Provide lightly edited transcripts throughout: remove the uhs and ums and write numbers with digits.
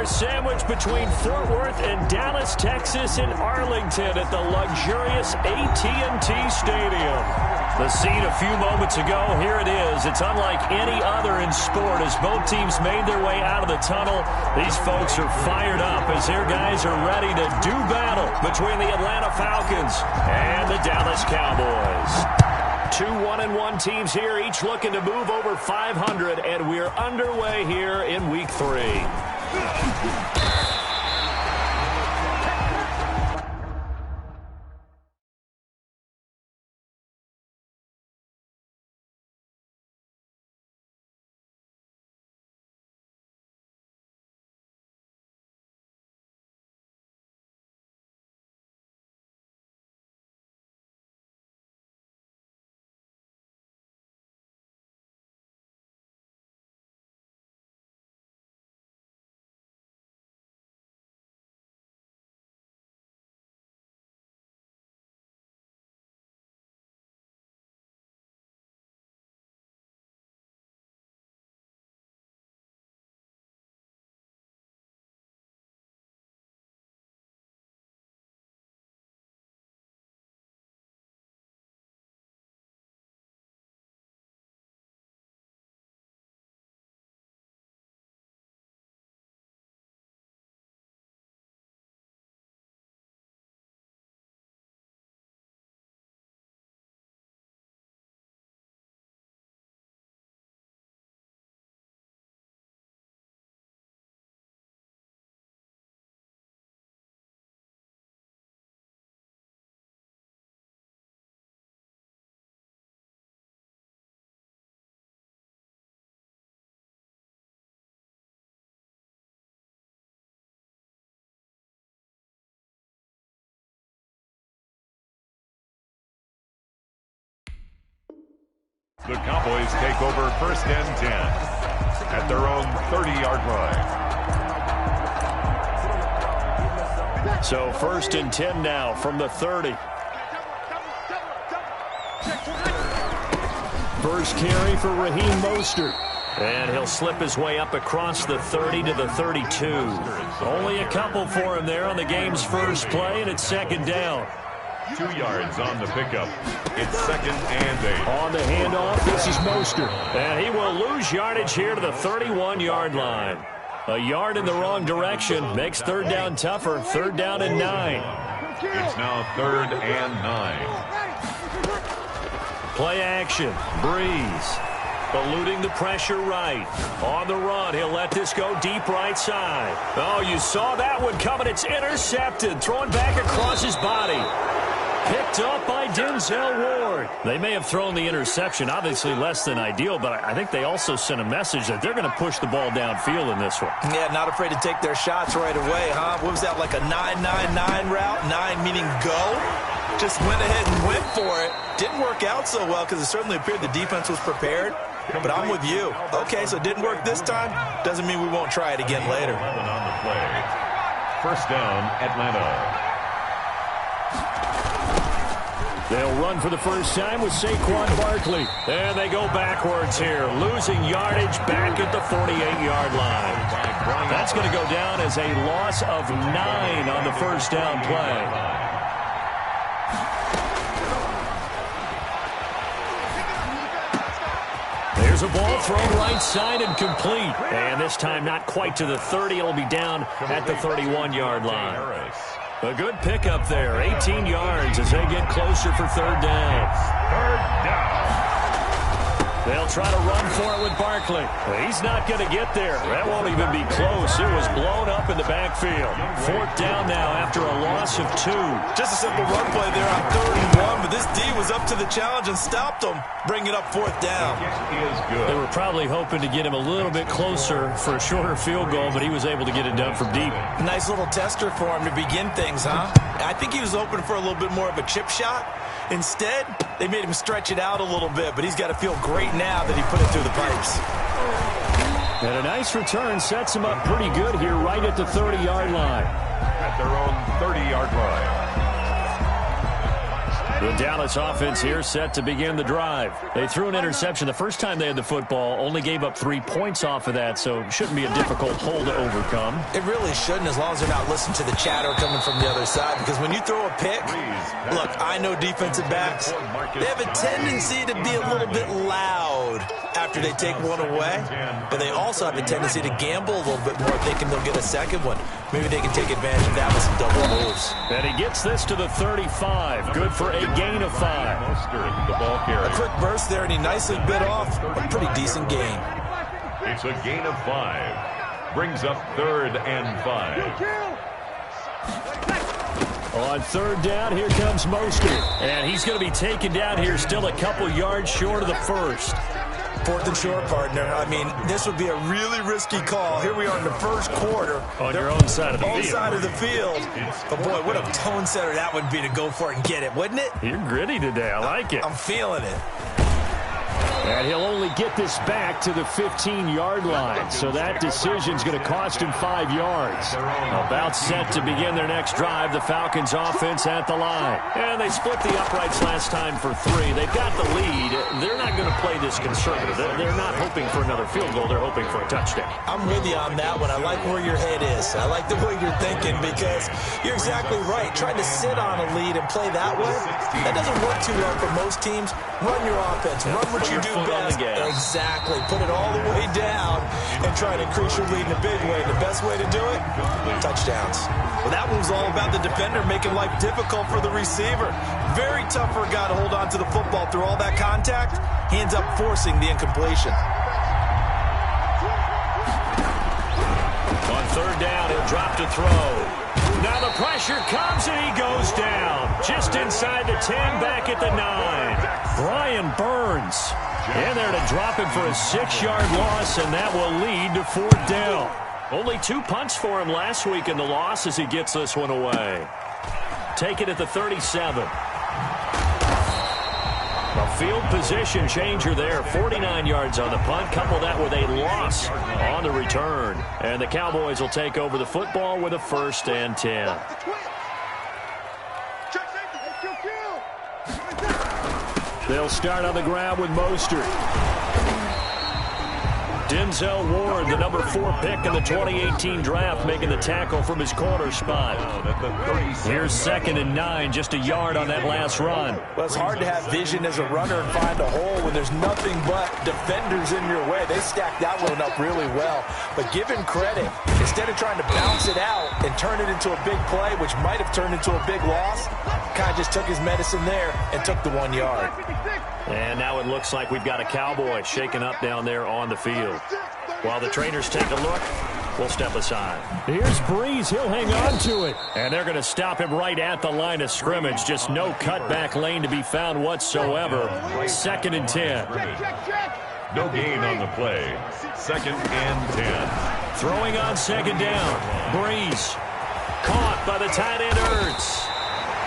are sandwiched between Fort Worth and Dallas, Texas, and Arlington at the luxurious AT&T Stadium. The scene a few moments ago, here it is. It's unlike any other in sport as both teams made their way out of the tunnel. These folks are fired up as their guys are ready to do battle between the Atlanta Falcons and the Dallas Cowboys. Two 1-1 teams here, each looking to move over 500, and we're underway here in Week 3. The Cowboys take over 1st and 10 at their own 30-yard line. So 1st and 10 now from the 30. First carry for Raheem Mostert. And he'll slip his way up across the 30 to the 32. Only a couple for him there on the game's first play, and it's 2nd down. 2 yards on the pickup. It's 2nd and 8. On the handoff, this is Mostert. And he will lose yardage here to the 31-yard line. A yard in the wrong direction makes 3rd down tougher. 3rd down and 9. It's now 3rd and 9. Play action. Breeze. Eluding the pressure right. On the run, he'll let this go deep right side. Oh, you saw that one coming. It's intercepted. Thrown back across his body. Picked up by Denzel Ward. They may have thrown the interception, obviously less than ideal, but I think they also sent a message that they're going to push the ball downfield in this one. Yeah, not afraid to take their shots right away, huh? What was that, like a 9-9-9 route? 9 meaning go? Just went ahead and went for it. Didn't work out so well because it certainly appeared the defense was prepared. But I'm with you. Okay, so it didn't work this time. Doesn't mean we won't try it again later. 11 on the play. 1st down, Atlanta. They'll run for the first time with Saquon Barkley. And they go backwards here, losing yardage back at the 48-yard line. That's going to go down as a loss of 9 on the first down play. There's a ball thrown right side and complete. And this time not quite to the 30. It'll be down at the 31-yard line. A good pickup there. 18 yards as they get closer for 3rd down. 3rd down. They'll try to run for it with Barkley. He's not going to get there. That won't even be close. It was blown up in the backfield. 4th down now after a loss of 2. Just a simple run play there on 3rd and 1, but this D was up to the challenge and stopped him, bringing up 4th down. They were probably hoping to get him a little bit closer for a shorter field goal, but he was able to get it done from deep. Nice little tester for him to begin things, huh? I think he was hoping for a little bit more of a chip shot. Instead, they made him stretch it out a little bit, but he's got to feel great now that he put it through the pipes. And a nice return sets him up pretty good here right at the 30-yard line. At their own 30-yard line. The Dallas offense here set to begin the drive. They threw an interception the first time they had the football, only gave up 3 points off of that, so it shouldn't be a difficult hole to overcome. It really shouldn't, as long as they're not listening to the chatter coming from the other side, because when you throw a pick, look, I know defensive backs, they have a tendency to be a little bit loud after they take one away, but they also have a tendency to gamble a little bit more thinking they'll get a second one. Maybe they can take advantage of that with some double moves. And he gets this to the 35. Good for a gain of 5. The ball carrier. A quick burst there, and he nicely bit off a pretty decent gain. It's a gain of 5. Brings up 3rd and 5. On 3rd down, here comes Mostert. And he's going to be taken down here still a couple yards short of the first. 4th and short, partner. I mean, this would be a really risky call. Here we are in the first quarter. On your own side of the field. Side of the field. But, boy, what a tone setter that would be to go for it and get it, wouldn't it? You're gritty today. I like it. I'm feeling it. And he'll only get this back to the 15-yard line. So that decision's going to cost him 5 yards. About set to begin their next drive. The Falcons offense at the line. And they split the uprights last time for 3. They've got the lead. They're not going to play this conservative. They're not hoping for another field goal. They're hoping for a touchdown. I'm with you on that one. I like where your head is. I like the way you're thinking, because you're exactly right. Trying to sit on a lead and play that way, that doesn't work too well for most teams. Run your offense. Run what you do best. Exactly. Put it all the way down and try to increase your lead in a big way. The best way to do it, touchdowns. Well, that one was all about the defender making life difficult for the receiver. Very tough for a guy to hold on to the football through all that contact. He ends up forcing the incompletion. On 3rd down, he'll drop to throw. Now the pressure comes and he goes down. Just inside the 10, back at the 9. Brian Burns in there to drop him for a 6-yard loss, and that will lead to 4th down. Only 2 punts for him last week in the loss as he gets this one away. Take it at the 37. A field position changer there. 49 yards on the punt. Couple that with a loss on the return. And the Cowboys will take over the football with a 1st and 10. They'll start on the ground with Mostert. Denzel Ward, the number 4 pick in the 2018 draft, making the tackle from his corner spot. Here's 2nd and 9, just a yard on that last run. Well, it's hard to have vision as a runner and find a hole when there's nothing but defenders in your way. They stacked that one up really well. But give him credit. Instead of trying to bounce it out and turn it into a big play, which might have turned into a big loss, kind of just took his medicine there and took the 1 yard. And now it looks like we've got a Cowboy shaking up down there on the field. While the trainers take a look, we'll step aside. Here's Breeze. He'll hang on to it. And they're going to stop him right at the line of scrimmage. Just no cutback lane to be found whatsoever. 2nd and 10. No gain on the play. 2nd and 10. Throwing on 2nd down. Breeze. Caught by the tight end Ertz.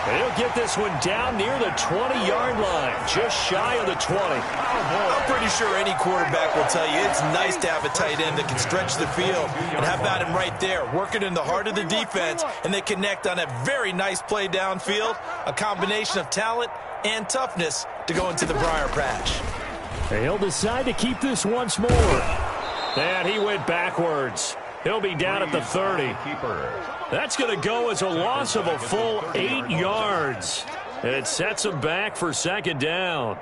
He'll get this one down near the 20-yard line, just shy of the 20. I'm pretty sure any quarterback will tell you it's nice to have a tight end that can stretch the field. And how about him right there, working in the heart of the defense, and they connect on a very nice play downfield, a combination of talent and toughness to go into the briar patch. He'll decide to keep this once more. And he went backwards. He'll be down at the 30. That's going to go as a loss of a full 8 yards. And it sets him back for 2nd down.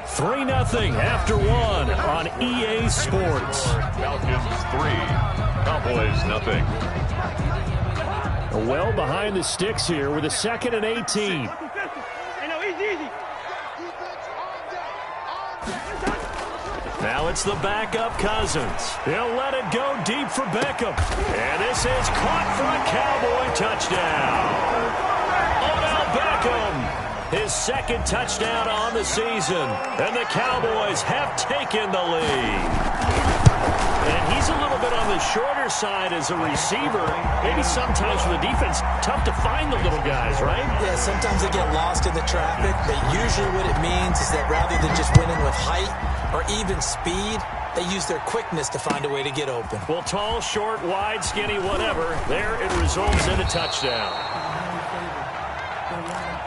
Three 3-0 after 1 on EA Sports. Falcons 3, Cowboys nothing. Well behind the sticks here with a 2nd and 18. Now it's the backup Cousins. He'll let it go deep for Beckham. And this is caught for a Cowboy touchdown. Odell Beckham. His 2nd touchdown on the season. And the Cowboys have taken the lead. And he's a little bit on the shorter side as a receiver. Maybe sometimes for the defense, tough to find the little guys, right? Yeah, sometimes they get lost in the traffic, but usually what it means is that rather than just winning with height or even speed, they use their quickness to find a way to get open. Well, tall, short, wide, skinny, whatever. There it results in a touchdown.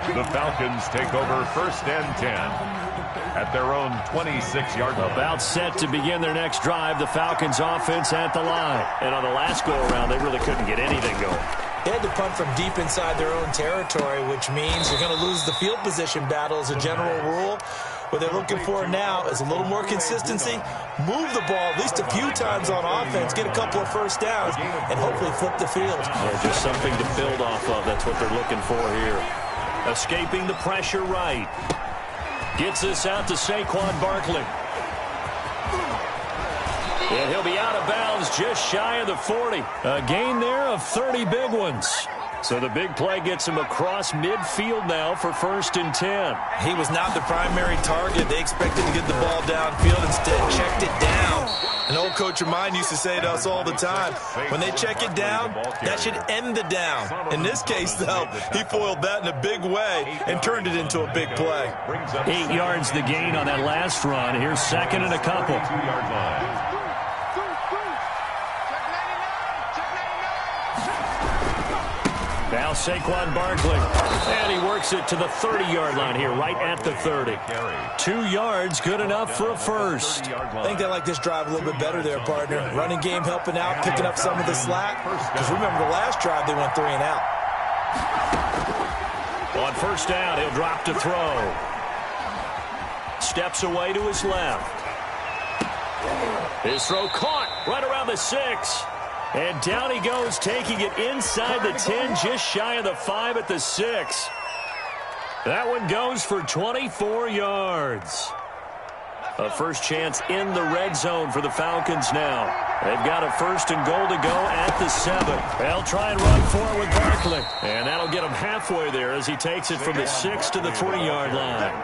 The Falcons take over 1st and 10 at their own 26-yard line. About set to begin their next drive. The Falcons offense at the line. And on the last go-around, they really couldn't get anything going. They had to punt from deep inside their own territory, which means you're going to lose the field position battle as a general rule. What they're looking for now is a little more consistency, move the ball at least a few times on offense, get a couple of first downs, and hopefully flip the field. Yeah, just something to build off of. That's what they're looking for here. Escaping the pressure right. Gets this out to Saquon Barkley. And he'll be out of bounds just shy of the 40. A gain there of 30 big ones. So the big play gets him across midfield now for 1st and 10. He was not the primary target. They expected to get the ball downfield. Instead, checked it down. An old coach of mine used to say to us all the time, when they check it down, that should end the down. In this case, though, he foiled that in a big way and turned it into a big play. 8 yards the gain on that last run. Here's 2nd and a couple. Now Saquon Barkley. And he works it to the 30-yard line here, right at the 30. 2 yards, good enough for a first. I think they like this drive a little bit better there, partner. Running game helping out, picking up some of the slack. Because remember, the last drive they went 3 and out. On 1st down, he'll drop to throw. Steps away to his left. His throw caught right around the 6. And down he goes, taking it inside the 10, just shy of the 5 at the 6. That one goes for 24 yards. A first chance in the red zone for the Falcons now. They've got a 1st and goal to go at the 7. They'll try and run for it with Barkley. And that'll get him halfway there as he takes it from the 6 to the 20-yard line.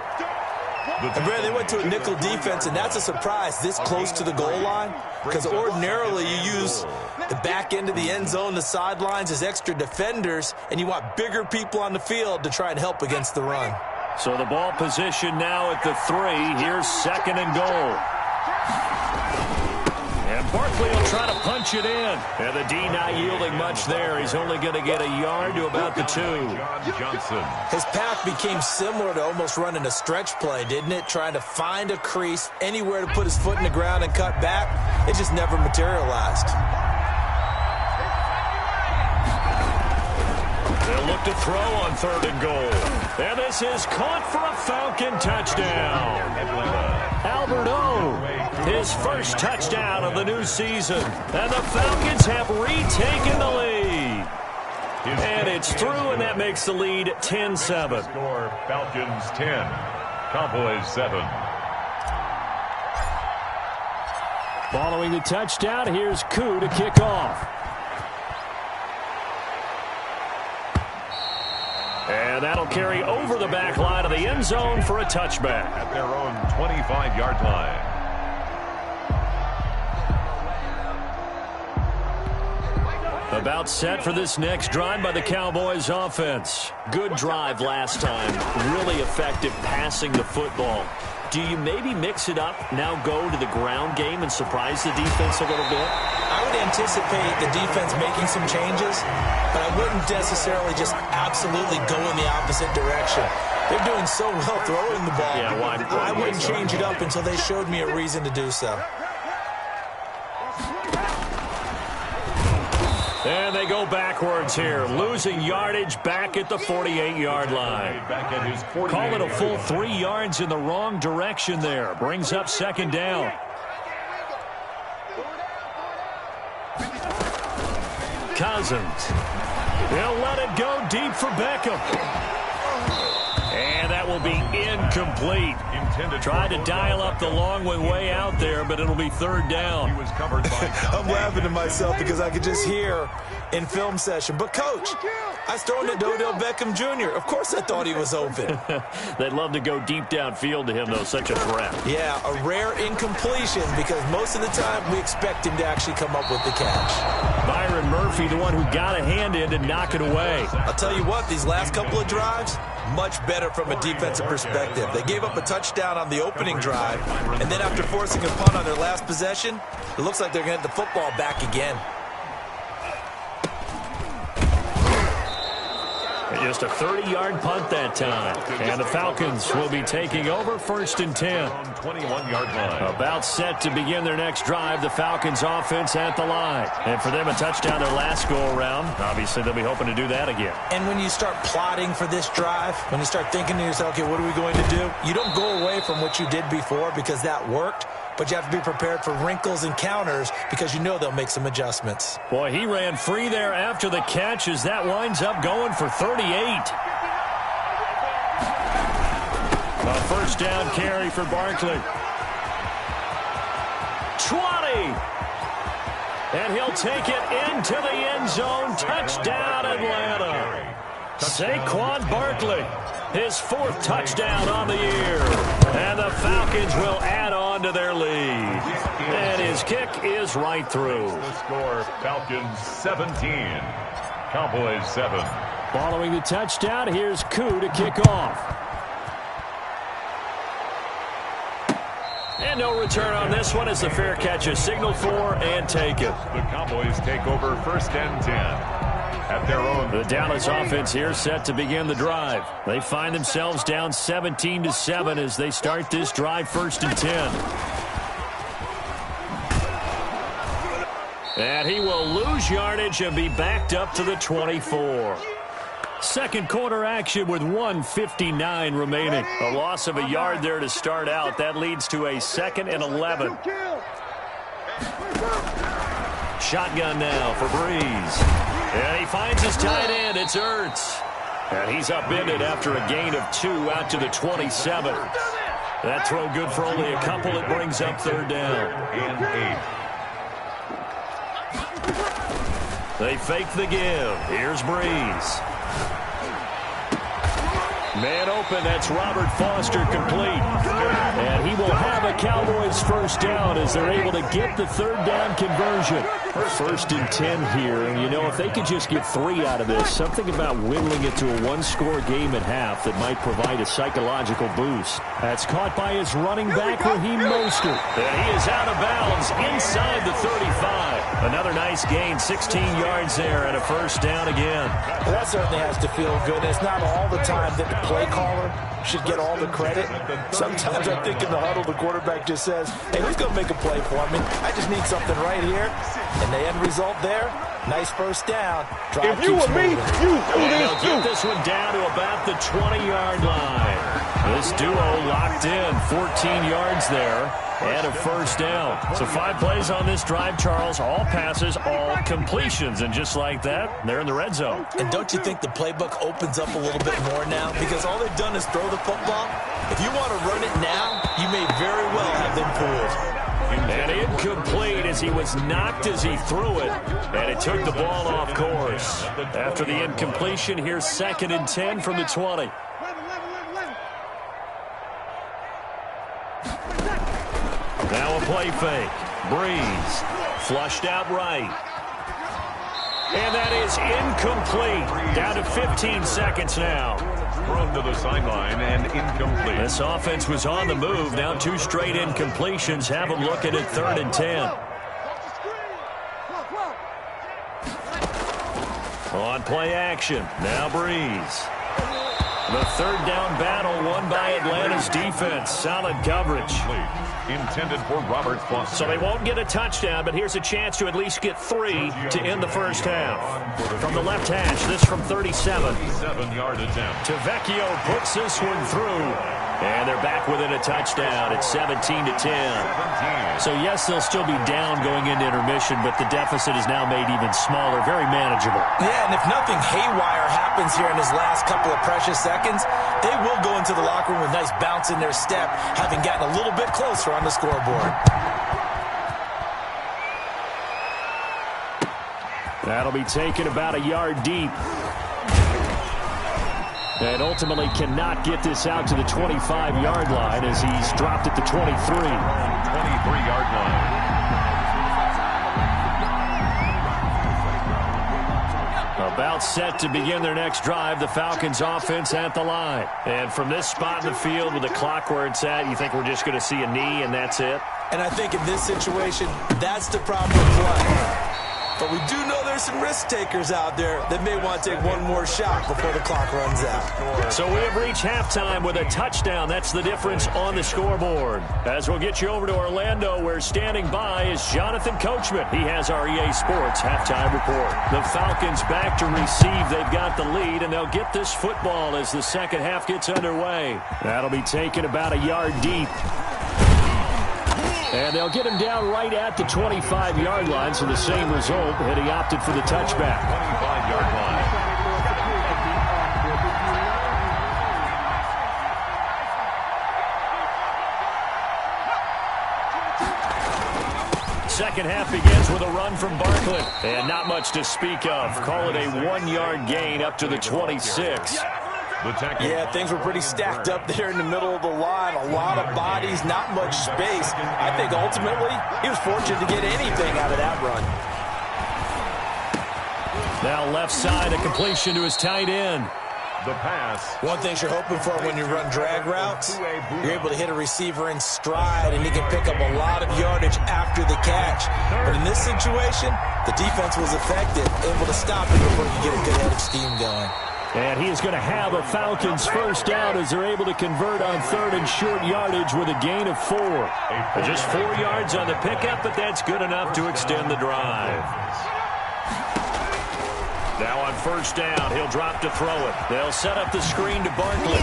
And Brad, they went to a nickel defense, and that's a surprise this close to the goal line, because ordinarily you use the back end of the end zone, the sidelines as extra defenders, and you want bigger people on the field to try and help against the run. So the ball position now at the 3. Here's 2nd and goal. And Barkley will try to punch it in. And the D not yielding much there. He's only going to get a yard to about the 2. His path became similar to almost running a stretch play, didn't it? Trying to find a crease, anywhere to put his foot in the ground and cut back. It just never materialized. They'll look to throw on 3rd and goal. And this is caught for a Falcon touchdown. Albert O, his first touchdown of the new season. And the Falcons have retaken the lead. And it's through, and that makes the lead 10-7. Score Falcons 10, Cowboys 7. Following the touchdown, here's Koo to kick off. And that'll carry over the back line of the end zone for a touchback. At their own 25-yard line. About set for this next drive by the Cowboys offense. Good drive last time. Really effective passing the football. Do you maybe mix it up, now go to the ground game and surprise the defense a little bit? I would anticipate the defense making some changes, but I wouldn't necessarily just absolutely go in the opposite direction. They're doing so well throwing the ball. Yeah, why? I wouldn't change it up until they showed me a reason to do so. And they go backwards here, losing yardage back at the 48-yard line. Call it a full 3 yards in the wrong direction there. Brings up 2nd down. Cousins. He'll let it go deep for Beckham. And that will be incomplete. Tried to dial up the long way out there, but it'll be third down. He was covered by I'm laughing to myself because I could just hear in film session. But, Coach, I was throwing to Odell Beckham Jr. Of course I thought he was open. They'd love to go deep downfield to him, though. Such a threat. Yeah, a rare incompletion because most of the time we expect him to actually come up with the catch. Byron Murphy, the one who got a hand in to knock it away. I'll tell you what, these last couple of drives, much better from a defensive perspective. They gave up a touchdown on the opening drive, and then after forcing a punt on their last possession, it looks like they're going to get the football back again. Just a 30-yard punt that time. And the Falcons will be taking over 1st and 10. 21-yard line. About set to begin their next drive. The Falcons offense at the line. And for them, a touchdown their last go-around. Obviously, they'll be hoping to do that again. And when you start plotting for this drive, when you start thinking to yourself, okay, what are we going to do? You don't go away from what you did before because that worked. But you have to be prepared for wrinkles and counters because you know they'll make some adjustments. Boy, he ran free there after the catch as that winds up going for 38. A first down carry for Barkley. 20. And he'll take it into the end zone. Touchdown, Atlanta. Saquon Barkley, his 4th touchdown on the year. And the Falcons will add on to their lead. And his kick is right through. The score, Falcons 17, Cowboys 7. Following the touchdown, here's Koo to kick off. And no return on this one as the fair catch is signaled for and taken. The Cowboys take over 1st and 10 at their own. The Dallas offense here set to begin the drive. They find themselves down 17-7 as they start this drive 1st and 10. And he will lose yardage and be backed up to the 24. Second quarter action with 1:59 remaining. A loss of a yard there to start out. That leads to a 2nd and 11. Shotgun now for Breeze. And he finds his tight end. It's Ertz. And he's upended after a gain of 2 out to the 27. That throw good for only a couple. It brings up 3rd down. And 8. They fake the give. Here's Breeze. Man open, that's Robert Foster complete. And he will have a Cowboys first down as they're able to get the 3rd down conversion. 1st and 10 here, and you know, if they could just get 3 out of this, something about whittling it to a 1-score game at half that might provide a psychological boost. That's caught by his running back, Raheem Mostert. And he is out of bounds inside the 35. Another nice gain, 16 yards there, and a first down again. Well, that certainly has to feel good. It's not all the time that the play caller should get all the credit. Sometimes I think in the huddle, the quarterback just says, hey, who's going to make a play for me? I just need something right here. And the end result there, nice first down. Drive if you were me, you do this too. Get this one down to about the 20-yard line. This duo locked in, 14 yards there, and a first down. So 5 plays on this drive, Charles. All passes, all completions. And just like that, they're in the red zone. And don't you think the playbook opens up a little bit more now? Because all they've done is throw the football. If you want to run it now, you may very well have them pulled. And incomplete as he was knocked as he threw it. And it took the ball off course. After the incompletion, here's 2nd and 10 from the 20. Now a play fake. Breeze. Flushed out right. And that is incomplete. Down to 15 seconds now. Thrown to the sideline and incomplete. This offense was on the move. Now 2 straight incompletions. Have them looking at 3rd and 10. On play action. Now Breeze. The 3rd down battle won by Atlanta's defense. Solid coverage. Intended for Robert Foster. So they won't get a touchdown, but here's a chance to at least get 3 to end the first half. From the left hash, this from 37. 7-yard attempt. Tavecchio puts this one through. And they're back within a touchdown. It's 17-10. So, yes, they'll still be down going into intermission, but the deficit is now made even smaller, very manageable. Yeah, and if nothing haywire happens here in his last couple of precious seconds, they will go into the locker room with a nice bounce in their step, having gotten a little bit closer on the scoreboard. That'll be taken about a yard deep. And ultimately cannot get this out to the 25-yard line as he's dropped at the 23. 23-yard line. About set to begin their next drive, the Falcons offense at the line. And from this spot in the field with the clock where it's at, you think we're just going to see a knee and that's it? And I think in this situation, that's the proper play. But we do know there's some risk takers out there that may want to take one more shot before the clock runs out. So we have reached halftime with a touchdown. That's the difference on the scoreboard. As we'll get you over to Orlando, where standing by is Jonathan Coachman. He has our EA Sports halftime report. The Falcons back to receive. They've got the lead, and they'll get this football as the second half gets underway. That'll be taken about a yard deep. And they'll get him down right at the 25-yard line, so the same result, and he opted for the touchback. 25-yard line. Second half begins with a run from Barkley. And not much to speak of. Call it a 1-yard gain up to the 26. Yeah, things were pretty stacked up there in the middle of the line. A lot of bodies, not much space. I think ultimately he was fortunate to get anything out of that run. Now left side, a completion to his tight end. The pass. One thing you're hoping for when you run drag routes, you're able to hit a receiver in stride, and he can pick up a lot of yardage after the catch. But in this situation, the defense was effective, able to stop it before you get a good head of steam going. And he is going to have a Falcons first down as they're able to convert on third and short yardage with a gain of 4. Just 4 yards on the pickup, but that's good enough to extend the drive. Now on first down, he'll drop to throw it. They'll set up the screen to Barkley.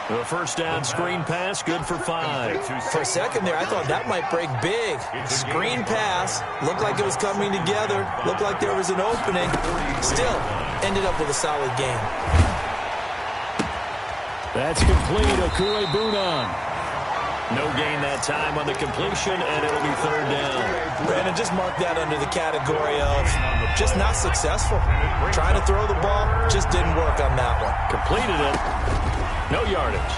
The first down screen pass, good for 5. For a second there, I thought that might break big. Screen pass, looked like it was coming together, looked like there was an opening. Still, ended up with a solid game. That's complete, Okue-Bunan. No gain that time on the completion, and it'll be third down. Brandon, just mark that under the category of just not successful. Trying to throw the ball, just didn't work on that one. Completed it. No yardage.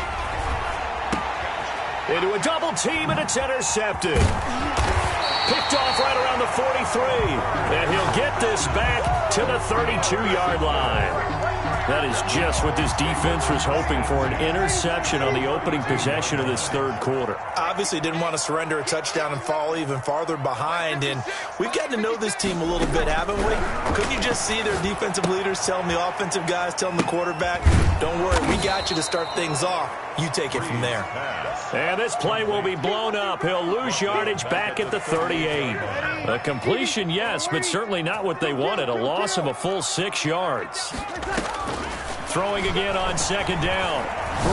Into a double team, and it's intercepted. Picked off right around the 43. And he'll get this back to the 32-yard line. That is just what this defense was hoping for, an interception on the opening possession of this third quarter. Obviously didn't want to surrender a touchdown and fall even farther behind. And we've gotten to know this team a little bit, haven't we? Couldn't you just see their defensive leaders telling the offensive guys, telling the quarterback, don't worry, we got you to start things off. You take it from there. And this play will be blown up. He'll lose yardage back at the 38. A completion, yes, but certainly not what they wanted. A loss of a full 6 yards. Throwing again on second down.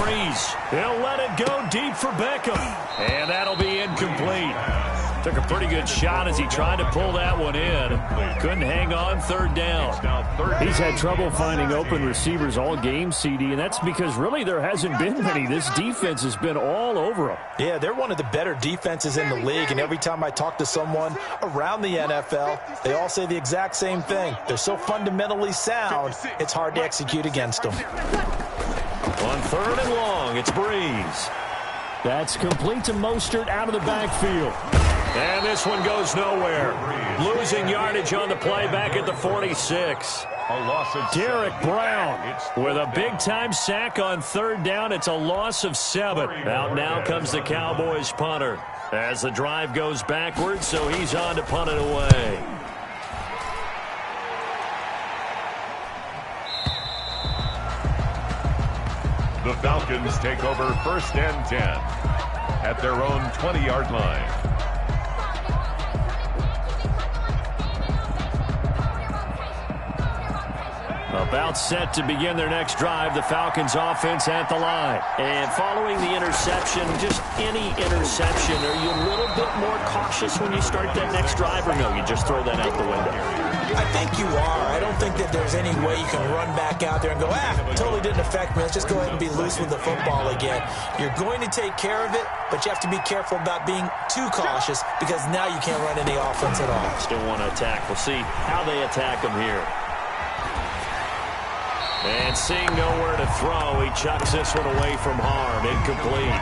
Breeze. He'll let it go deep for Beckham. And that'll be incomplete. Took a pretty good shot as he tried to pull that one in. Couldn't hang on third down. He's had trouble finding open receivers all game, CD, and that's because really there hasn't been many. This defense has been all over them. Yeah, they're one of the better defenses in the league, and every time I talk to someone around the NFL, they all say the exact same thing. They're so fundamentally sound, it's hard to execute against them. On third and long, it's Breeze. That's complete to Mostert out of the backfield. And this one goes nowhere. Losing yardage on the play back at the 46. Derek Brown with a big-time sack on third down. It's a loss of 7. Out now comes the Cowboys punter as the drive goes backwards, so he's on to punt it away. The Falcons take over first and 10 at their own 20-yard line. A About set to begin their next drive, the Falcons offense at the line. And following the interception, just any interception, are you a little bit more cautious when you start that next drive, or no, you just throw that out the window? I think you are. I don't think that there's any way you can run back out there and go, totally didn't affect me. Let's just go ahead and be loose with the football again. You're going to take care of it, but you have to be careful about being too cautious because now you can't run any offense at all. Still want to attack. We'll see how they attack them here. And seeing nowhere to throw, he chucks this one away from harm. Incomplete.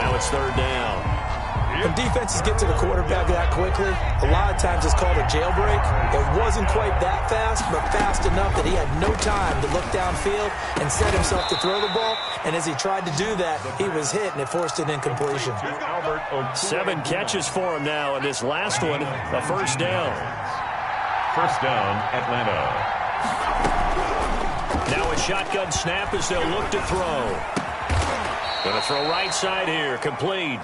Now it's third down. When defenses get to the quarterback that quickly, a lot of times it's called a jailbreak. It wasn't quite that fast, but fast enough that he had no time to look downfield and set himself to throw the ball. And as he tried to do that, he was hit, and it forced an incompletion. 7 catches for him now, and this last one, a first down. First down, Atlanta. Now a shotgun snap as they'll look to throw. Going to throw right side here, complete.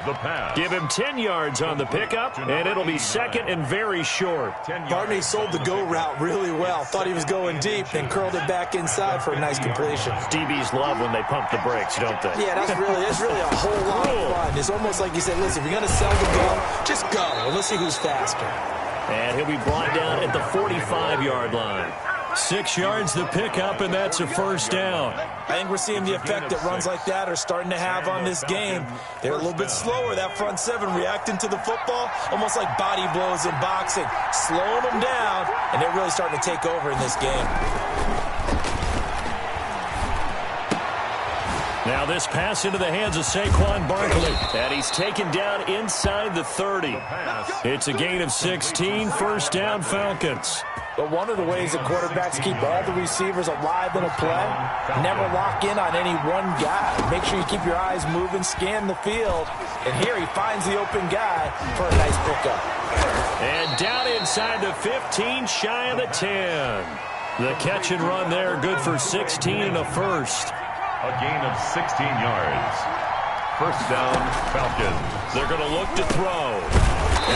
The pass. Give him 10 yards on the pickup, and it'll be second and very short. Barney sold the go route really well. Thought he was going deep, then curled it back inside for a nice completion. DBs love when they pump the brakes, don't they? Yeah, that's really a whole lot of fun. It's almost like you said, listen, if you're going to sell the gun, just go. And let's see who's faster. And he'll be brought down at the 45-yard line. 6 yards the pickup, and that's a first down. I think we're seeing the effect that runs like that are starting to have on this game. They're a little bit slower, that front seven, reacting to the football, almost like body blows in boxing, slowing them down, and they're really starting to take over in this game. Now this pass into the hands of Saquon Barkley, and he's taken down inside the 30. It's a gain of 16, first down Falcons. But one of the ways that quarterbacks keep all the receivers alive in a play, never lock in on any one guy. Make sure you keep your eyes moving, scan the field. And here he finds the open guy for a nice pickup. And down inside the 15, shy of the 10. The catch and run there, good for 16 and a first. A gain of 16 yards. First down, Falcons. They're going to look to throw.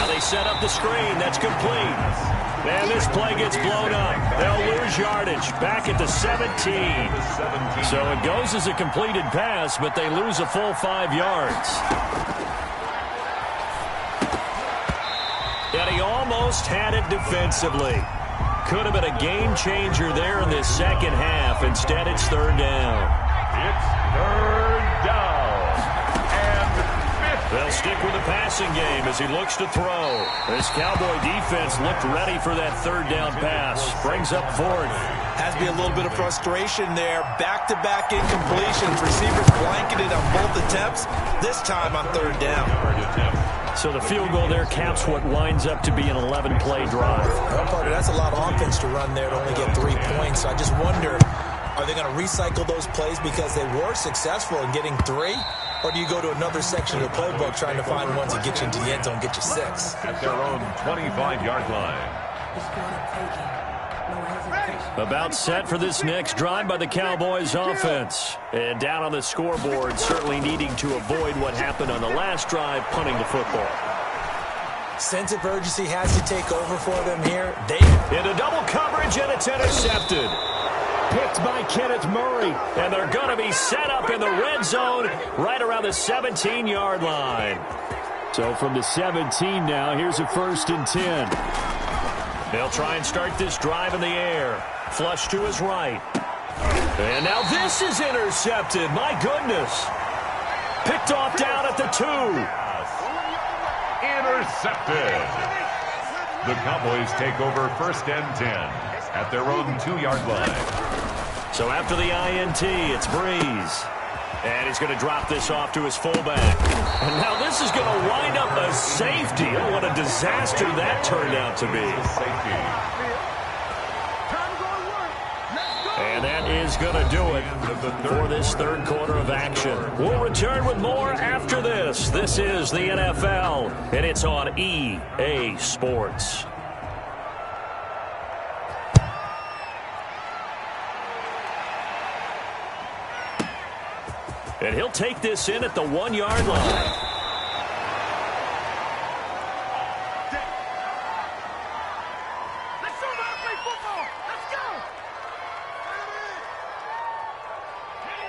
Now they set up the screen. That's complete. And this play gets blown up. They'll lose yardage back at the 17. So it goes as a completed pass, but they lose a full 5 yards. And he almost had it defensively. Could have been a game changer there in this second half. Instead, it's third down. It's third down. They'll stick with the passing game as he looks to throw. This Cowboy defense looked ready for that third down pass. Brings up fourth. Has to be a little bit of frustration there. Back-to-back incompletions. Receivers blanketed on both attempts. This time on third down. So the field goal there caps what winds up to be an 11-play drive. Well, Parker, that's a lot of offense to run there to only get 3 points. So I just wonder, are they going to recycle those plays because they were successful in getting 3? Or do you go to another section of the playbook trying to find ones that get you into the end zone, get you 6? At their own 25-yard line. About set for this next drive by the Cowboys offense. And down on the scoreboard, certainly needing to avoid what happened on the last drive, punting the football. Sense of urgency has to take over for them here. Into double coverage, and it's intercepted. Picked by Kenneth Murray, and they're going to be set up in the red zone right around the 17-yard line. So from the 17 now, here's a 1st and 10. They'll try and start this drive in the air. Flush to his right. And now this is intercepted. My goodness. Picked off down at the 2. Intercepted. The Cowboys take over 1st and 10 at their own 2-yard line. So after the INT, it's Breeze. And he's going to drop this off to his fullback. And now this is going to wind up a safety. Oh, what a disaster that turned out to be. And that is going to do it for this third quarter of action. We'll return with more after this. This is the NFL, and it's on EA Sports. And he'll take this in at the 1-yard line.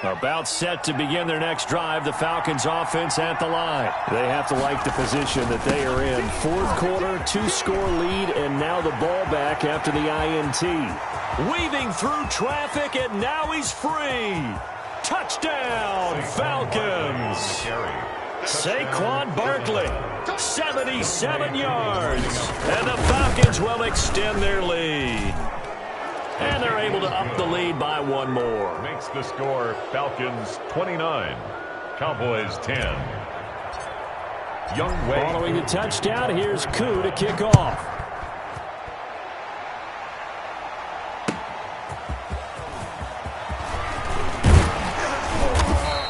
About set to begin their next drive, the Falcons offense at the line. They have to like the position that they are in. Fourth quarter, 2-score lead, and now the ball back after the INT. Weaving through traffic, and now he's free. Touchdown, Falcons. Saquon Barkley, 77 yards. And the Falcons will extend their lead. And they're able to up the lead by one more. Makes the score Falcons 29, Cowboys 10. Young Wei. Following the touchdown, here's Koo to kick off.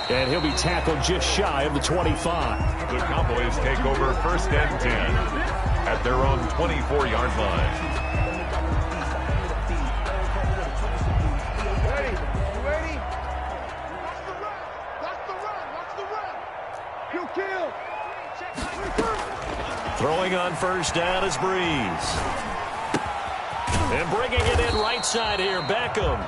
And he'll be tackled just shy of the 25. The Cowboys take over first and 10 at their own 24-yard line. Throwing on first down is Breeze. And bringing it in right side here, Beckham.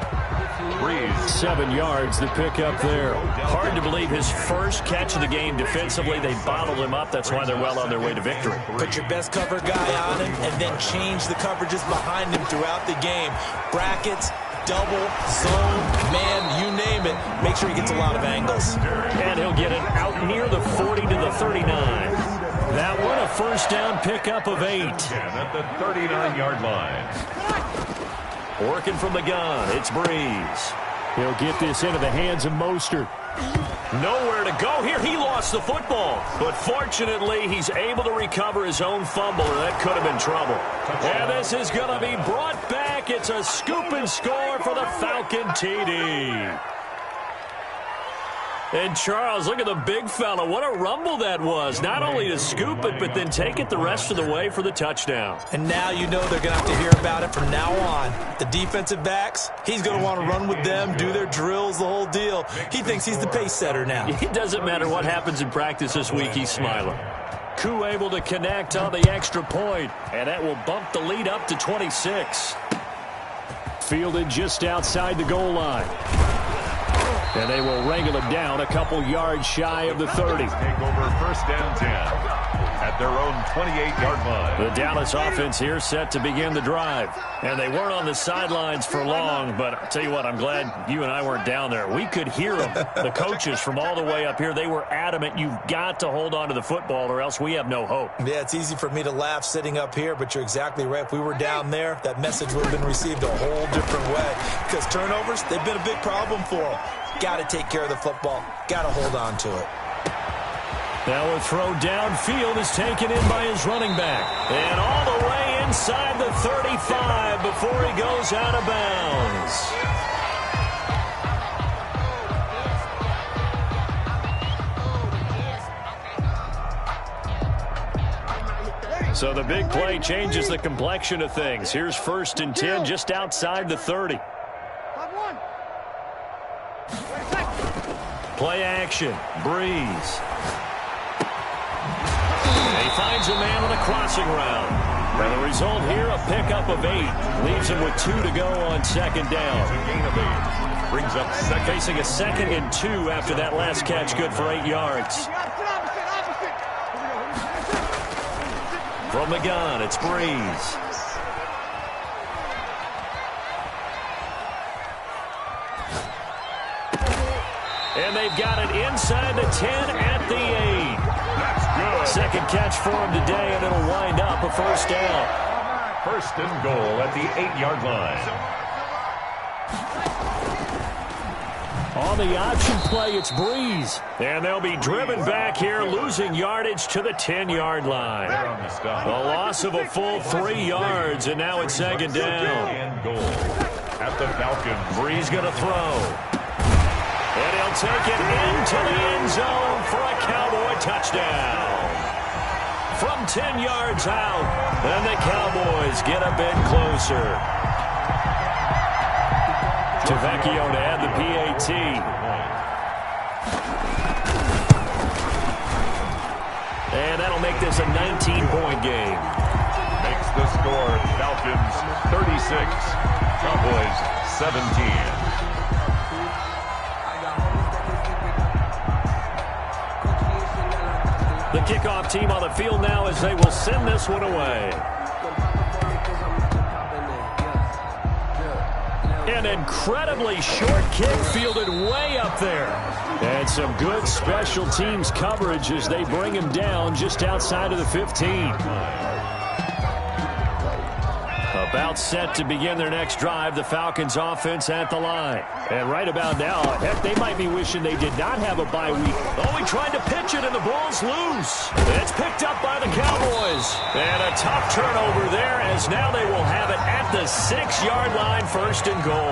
Breeze. 7 yards to pick up there. Hard to believe his first catch of the game defensively. They bottled him up. That's why they're well on their way to victory. Put your best cover guy on him and then change the coverages behind him throughout the game. Brackets, double, zone, man, you name it. Make sure he gets a lot of angles. And he'll get it out near the 40 to the 39. That one a first down pickup of 8. At the 39-yard line. Working from the gun, it's Breeze. He'll get this into the hands of Mostert. Nowhere to go here. He lost the football. But fortunately, he's able to recover his own fumble, and that could have been trouble. And this is going to be brought back. It's a scoop and score for the Falcon TD. And Charles, look at the big fella. What a rumble that was. Not only to scoop it, but then take it the rest of the way for the touchdown. And now you know they're going to have to hear about it from now on. The defensive backs, he's going to want to run with them, do their drills, the whole deal. He thinks he's the pace setter now. It doesn't matter what happens in practice this week. He's smiling. Koo able to connect on the extra point, and that will bump the lead up to 26. Fielded just outside the goal line. And they will wrangle him down a couple yards shy of the 30. Take over first and 10 at their own 28-yard line. The Dallas offense here set to begin the drive. And they weren't on the sidelines for long, but I'll tell you what, I'm glad you and I weren't down there. We could hear them. The coaches from all the way up here, they were adamant, you've got to hold on to the football or else we have no hope. Yeah, it's easy for me to laugh sitting up here, but you're exactly right. If we were down there, that message would have been received a whole different way. Because turnovers, they've been a big problem for them. Got to take care of the football. Got to hold on to it. Now a throw downfield is taken in by his running back. And all the way inside the 35 before he goes out of bounds. So the big play changes the complexion of things. Here's first and 10 just outside the 30. Play action. Breeze. He finds a man on a crossing route. And the result here, a pickup of 8. Leaves him with 2 to go on second down. A gain of 8. Brings up second. Facing a 2nd and 2 after that last catch, good for 8 yards. From the gun, it's Breeze. And they've got it inside the 10 at the 8. That's good. Second catch for him today, and it'll wind up a first down. First and goal at the 8-yard line. On the option play, it's Breeze. And they'll be driven back here, losing yardage to the 10-yard line. A loss of a full 3 yards, and now it's second down. And goal at the Falcons. Breeze going to throw. And he'll take it into the end zone for a Cowboy touchdown. From 10 yards out, and the Cowboys get a bit closer. Tavecchio to add the PAT. And that'll make this a 19-point game. Makes the score Falcons 36, Cowboys 17. kickoff team on the field now as they will send this one away. An incredibly short kick fielded way up there. And some good special teams coverage as they bring him down just outside of the 15. About set to begin their next drive, the Falcons offense at the line. And right about now, heck, they might be wishing they did not have a bye week. Oh, he tried to pitch it, and the ball's loose. It's picked up by the Cowboys. And a tough turnover there, as now they will have it at the 6-yard line, 1st and goal.